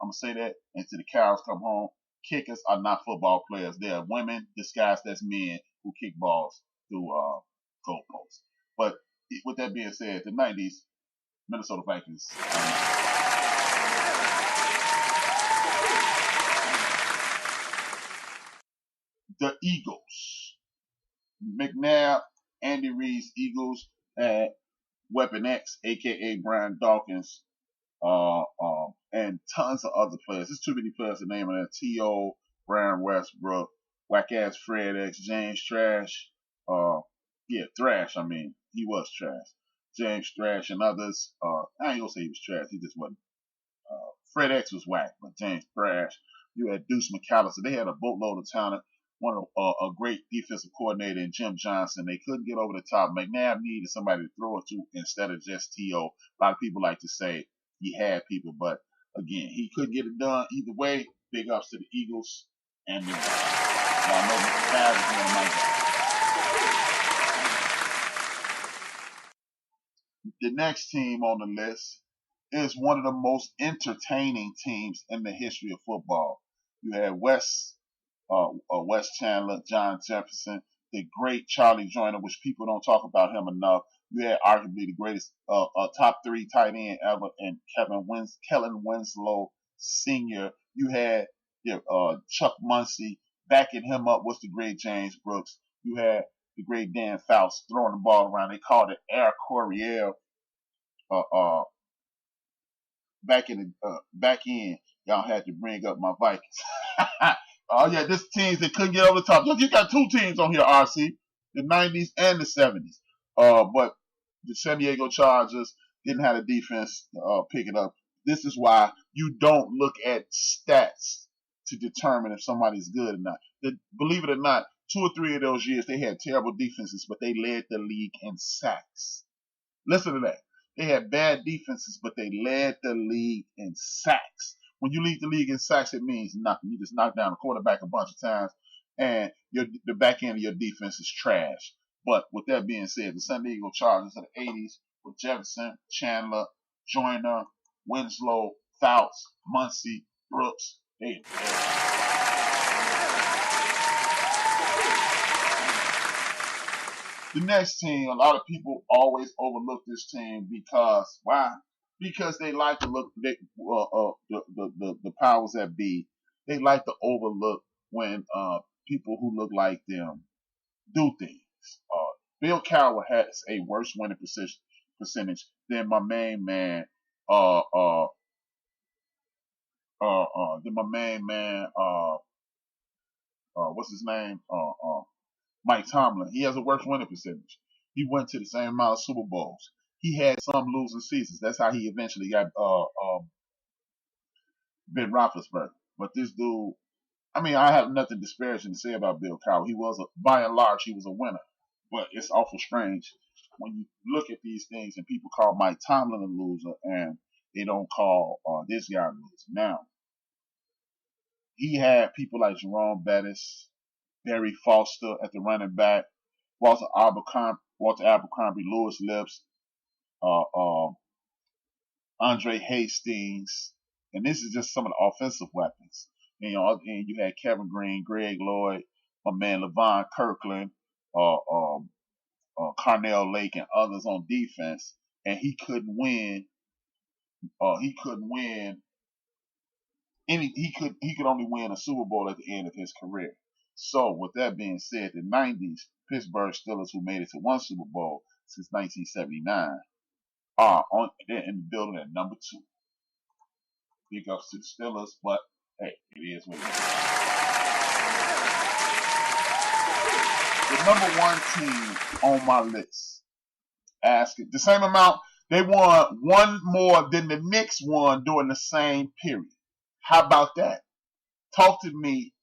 I'm gonna say that until the cows come home. Kickers are not football players. They are women disguised as men who kick balls through goalposts. But with that being said, the 90s Minnesota Vikings. The Eagles. McNabb, Andy Reid's Eagles had Weapon X, aka Brian Dawkins, and tons of other players. There's too many players to name. And T.O., Brian Westbrook, Whack Ass Fred X, James Thrash, Thrash. I mean, he was trash. James Thrash and others. I ain't gonna say he was trash. He just wasn't. Fred X was whack, but James Thrash. You had Deuce McAllister. They had a boatload of talent. One of a great defensive coordinator in Jim Johnson. They couldn't get over the top. McNabb needed somebody to throw it to instead of just T.O. A lot of people like to say he had people, but again, he couldn't get it done either way. Big ups to the Eagles and the y'all know McNabb is one of my guys. The next team on the list is one of the most entertaining teams in the history of football. You had Wes Chandler, John Jefferson, the great Charlie Joyner, which people don't talk about him enough. You had arguably the greatest top 3 tight end ever, and Kellen Winslow Sr. You had Chuck Muncie. Backing him up was the great James Brooks. You had the great Dan Fouts throwing the ball around. They called it Air Coryell. Back in, y'all had to bring up my Vikings. Oh yeah, this teams that couldn't get over the top. You got 2 teams on here, RC, the 90s and the 70s. But the San Diego Chargers didn't have a defense pick it up. This is why you don't look at stats to determine if somebody's good or not. Believe it or not, 2 or 3 of those years they had terrible defenses, but they led the league in sacks. Listen to that. They had bad defenses, but they led the league in sacks. When you lead the league in sacks, it means nothing. You just knock down the quarterback a bunch of times, and the back end of your defense is trash. But with that being said, the San Diego Chargers of the 80s with Jefferson, Chandler, Joyner, Winslow, Fouts, Muncie, Brooks. The next team, a lot of people always overlook this team because why? Because they like to look the powers that be. They like to overlook when people who look like them do things. Bill Cowher has a worse winning percentage than my main man. What's his name? Mike Tomlin. He has a worse winning percentage. He went to the same amount of Super Bowls. He had some losing seasons. That's how he eventually got Ben Roethlisberger. But this dude, I mean, I have nothing disparaging to say about Bill Cowher. By and large, he was a winner. But it's awful strange when you look at these things and people call Mike Tomlin a loser and they don't call this guy a loser. Now, he had people like Jerome Bettis, Barry Foster at the running back, Walter Abercrombie, Lewis Lips, Andre Hastings, and this is just some of the offensive weapons. And you had Kevin Green, Greg Lloyd, my man Levon Kirkland, Carnell Lake, and others on defense, and he couldn't win. He could only win a Super Bowl at the end of his career. So, with that being said, the 90s Pittsburgh Steelers, who made it to 1 Super Bowl since 1979, they're in the building at number 2. Big ups to the Steelers, but hey, it is what it is. The number 1 team on my list, ask it the same amount. They won 1 more than the Knicks won during the same period. How about that? Talk to me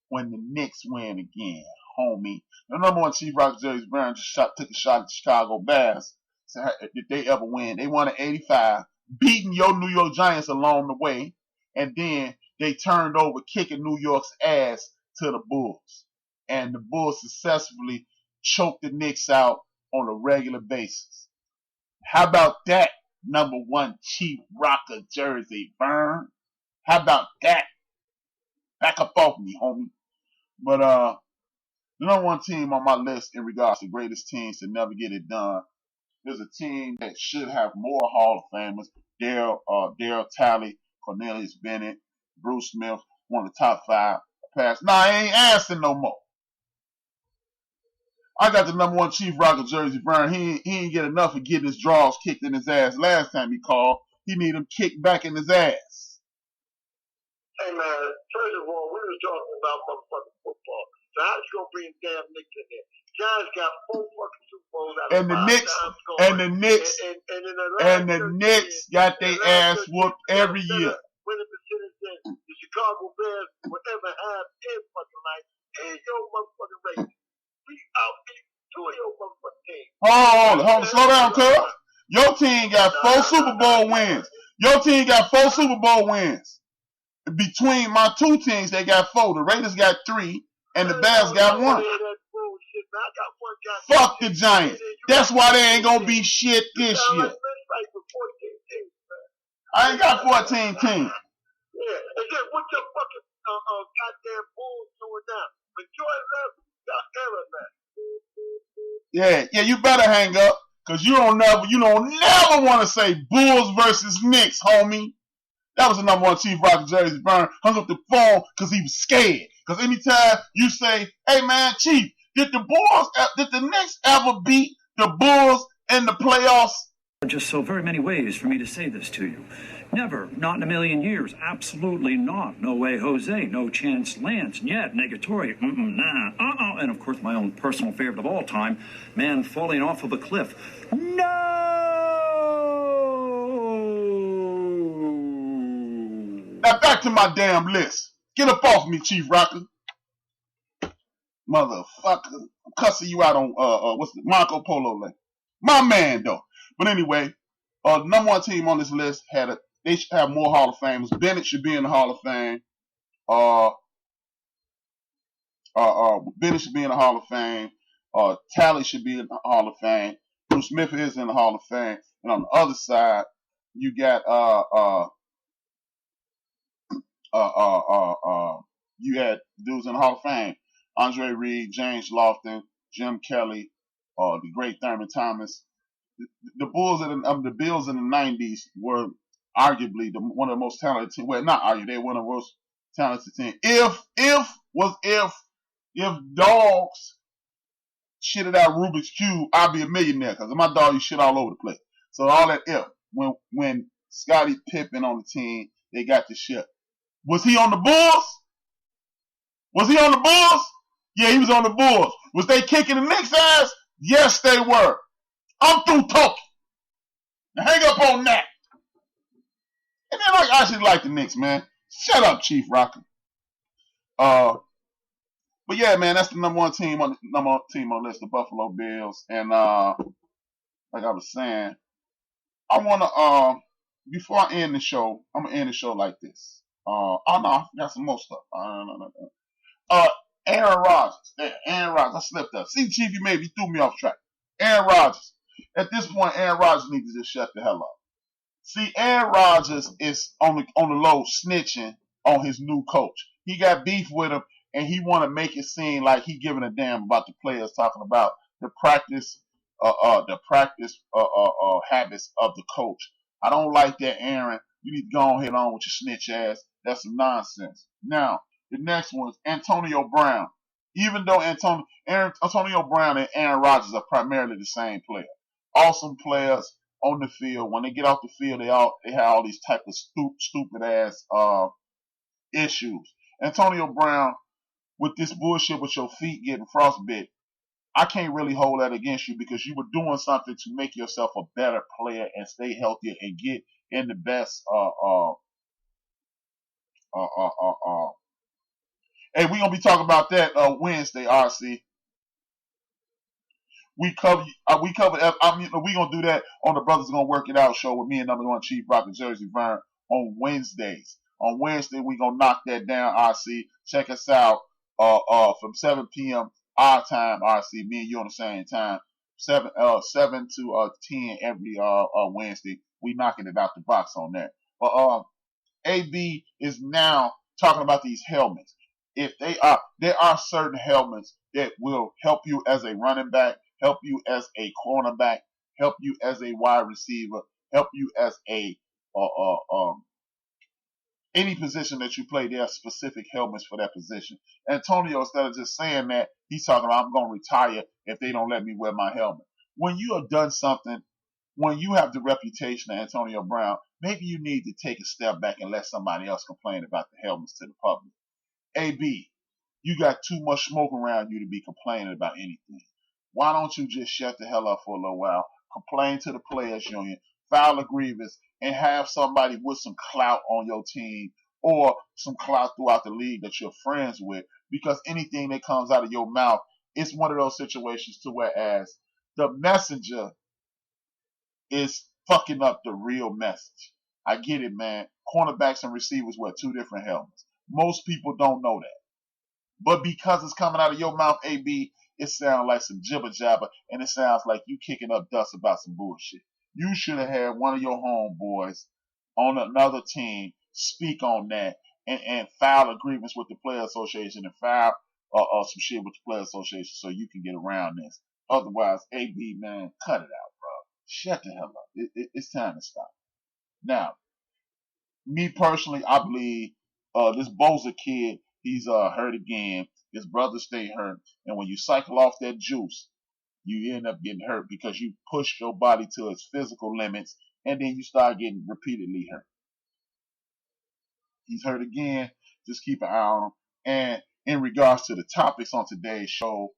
when the Knicks win again, homie. The number 1 Chief Rock Jerry Brown just took a shot at the Chicago Bears. So did they ever win? They won in '85, beating your New York Giants along the way, and then they turned over, kicking New York's ass to the Bulls. And the Bulls successfully choked the Knicks out on a regular basis. How about that, number 1 Chief Rocker Jersey Vern? How about that? Back up off me, homie. But the number one team on my list in regards to greatest teams to never get it done is a team that should have more Hall of Famers. Daryl Talley, Cornelius Bennett, Bruce Smith, one of the top 5 pass. Nah, I ain't asking no more. I got the number one Chief Rocker Jersey Vern. He ain't get enough of getting his draws kicked in his ass last time he called. He need him kicked back in his ass. Hey man, first of all, we was talking about motherfucking football. So how you gonna bring damn Knicks in there? Giants got 4 fucking Super Bowls out of 5 times going. And the Knicks got their ass whooped every year. Winning percentage than the Chicago Bears would ever have in fucking life. And your motherfucking race. We outbeat 2 of your motherfucking teams. Hold on, slow down, cuz. Your team got 4 Super Bowl wins. Your team got 4 Super Bowl wins. Between my 2 teams, they got 4. The Raiders got 3, and the Bears got 1. Fuck the Giants. That's why they ain't gonna be shit this year. I ain't got 14 teams. Yeah, and then what your fucking goddamn Bulls doing now? When Jordan left, Yeah, you better hang up, cause you don't never want to say Bulls versus Knicks, homie. That was the number one Chief Rocker Jersey Vern. Hung up the phone cause he was scared. Cause anytime you say, "Hey man, Chief, did the Knicks ever beat the Bulls in the playoffs?" Just so very many ways for me to say this to you. Never, not in a million years, absolutely not. No way, Jose, no chance, Lance, yet, negatory, nah, and of course my own personal favorite of all time, man falling off of a cliff. No! Now back to my damn list. Get up off me, Chief Rocker. Motherfucker. I'm cussing you out on, what's the Marco Polo lane. My man, though. But anyway, the number one team on this list they should have more Hall of Famers. Bennett should be in the Hall of Fame. Bennett should be in the Hall of Fame. Talley should be in the Hall of Fame. Bruce Smith is in the Hall of Fame. And on the other side, you got you had dudes in the Hall of Fame: Andre Reed, James Lofton, Jim Kelly, the great Thurman Thomas. The Bulls the Bills in the '90s were arguably one of the most talented teams. Well, not arguably, they were one of the most talented teams. If dogs shitted out Rubik's Cube, I'd be a millionaire because my dog used shit all over the place. So all that when Scottie Pippen on the team, they got the shit. Was he on the Bulls? Yeah, he was on the Bulls. Was they kicking the Knicks' ass? Yes, they were. I'm through talking. Now hang up on that. And then I actually like the Knicks, man. Shut up, Chief Rocker. But yeah, man, that's the number one team on the list, the Buffalo Bills. And like I was saying, I wanna before I end the show, I'm gonna end the show like this. No, I got some more stuff. Aaron Rodgers. There, Aaron Rodgers. I slipped up. See, Chief, you maybe threw me off track. Aaron Rodgers. At this point, Aaron Rodgers needs to just shut the hell up. See, Aaron Rodgers is on the low snitching on his new coach. He got beef with him, and he want to make it seem like he giving a damn about the players, talking about the practice habits of the coach. I don't like that, Aaron. You need to go on with your snitch ass. That's some nonsense. Now, the next one is Antonio Brown. Even though Antonio Brown and Aaron Rodgers are primarily the same player. Awesome players on the field. When they get off the field, they have all these type of stupid ass issues. Antonio Brown, with this bullshit with your feet getting frostbit, I can't really hold that against you because you were doing something to make yourself a better player and stay healthier and get in the best Hey, we're gonna be talking about that Wednesday, RC. We covered. We gonna do that on the Brothers Gonna Work It Out show with me and number one Chief Rocker Jersey Vern on Wednesdays. On Wednesday, we gonna knock that down, RC. Check us out from 7 p.m. our time, RC. Me and you on the same time. 7 to 10 every Wednesday. We knocking it out the box on that. But AB is now talking about these helmets. If there are certain helmets that will help you as a running back, help you as a cornerback, help you as a wide receiver, help you as a any position that you play. There are specific helmets for that position. Antonio, instead of just saying that, he's talking about, I'm going to retire if they don't let me wear my helmet. When you have done something, when you have the reputation of Antonio Brown, maybe you need to take a step back and let somebody else complain about the helmets to the public. AB, you got too much smoke around you to be complaining about anything. Why don't you just shut the hell up for a little while, complain to the players union, file a grievance, and have somebody with some clout on your team or some clout throughout the league that you're friends with, because anything that comes out of your mouth, it's one of those situations to whereas the messenger is fucking up the real message. I get it, man. Cornerbacks and receivers wear two different helmets. Most people don't know that. But because it's coming out of your mouth, AB, it sounds like some jibber jabber, and it sounds like you kicking up dust about some bullshit. You should have had one of your homeboys on another team speak on that and file a grievance with the player association and file some shit with the player association so you can get around this. Otherwise, AB, man, cut it out, bro. Shut the hell up. It's time to stop. Now, me personally, I believe this Boza kid, he's hurt again. His brother stay hurt. And when you cycle off that juice, you end up getting hurt because you push your body to its physical limits, and then you start getting repeatedly hurt. He's hurt again. Just keep an eye on him. And in regards to the topics on today's show,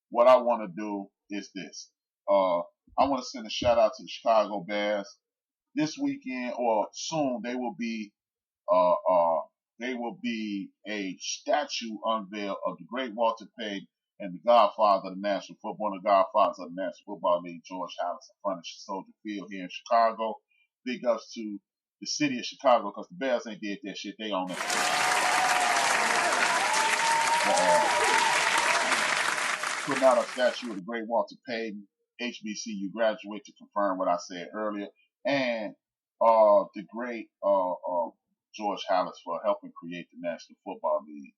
what I want to do is this. I want to send a shout out to the Chicago Bears. This weekend or soon, there will be a statue unveiled of the great Walter Payton and the godfather of the National Football, one of the godfathers of the National Football League, George Halas, in front of Soldier Field here in Chicago. Big ups to the city of Chicago, because the Bears ain't did that shit. They own it. Putting out a statue of the great Walter Payton, HBCU graduate, to confirm what I said earlier, and the great George Halas for helping create the National Football League.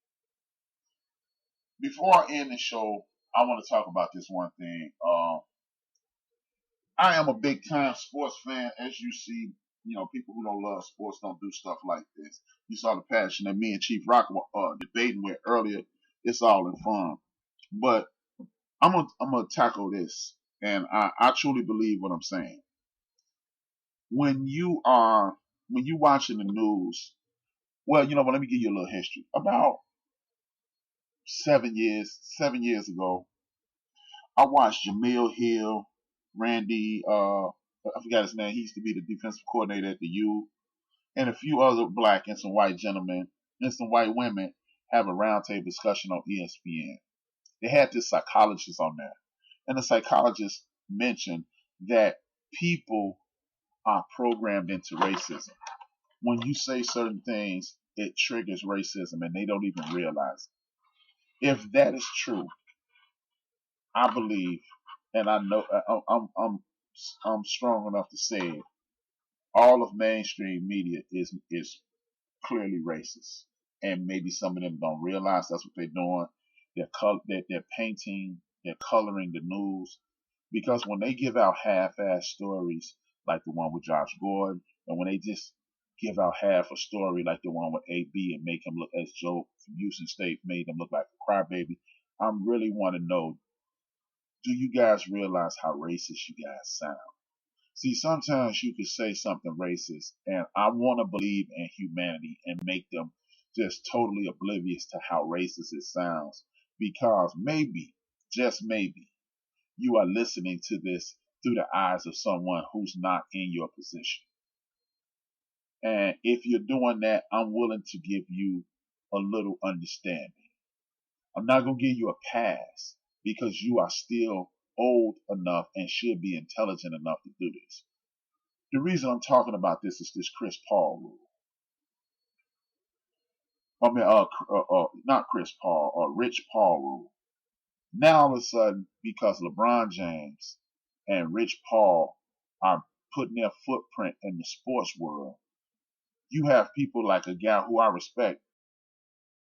Before I end the show, I want to talk about this one thing. I am a big time sports fan. As you see, people who don't love sports don't do stuff like this. You saw the passion that me and Chief Rock were debating with earlier. It's all in fun. But I'm gonna tackle this, and I truly believe what I'm saying. When you watching the news, well, let me give you a little history. About 7 years ago, I watched Jamil Hill, Randy, I forgot his name. He used to be the defensive coordinator at the U, and a few other black and some white gentlemen and some white women have a roundtable discussion on ESPN. They had this psychologist on there, and the psychologist mentioned that people are programmed into racism. When you say certain things, it triggers racism, and they don't even realize it. If that is true, I believe, and I know I'm strong enough to say it, all of mainstream media is clearly racist, and maybe some of them don't realize that's what they're doing. They're painting, they're coloring the news, because when they give out half-ass stories like the one with Josh Gordon, and when they just give out half a story like the one with AB and make him look, as Joe from Houston State made him look like a crybaby, I really want to know, do you guys realize how racist you guys sound? See, sometimes you could say something racist, and I want to believe in humanity and make them just totally oblivious to how racist it sounds, because maybe, just maybe, you are listening to this through the eyes of someone who's not in your position. And if you're doing that, I'm willing to give you a little understanding. I'm not going to give you a pass, because you are still old enough and should be intelligent enough to do this. The reason I'm talking about this is this Chris Paul rule. Not Chris Paul, Rich Paul rule. Now all of a sudden, because LeBron James and Rich Paul are putting their footprint in the sports world, you have people like a guy who I respect,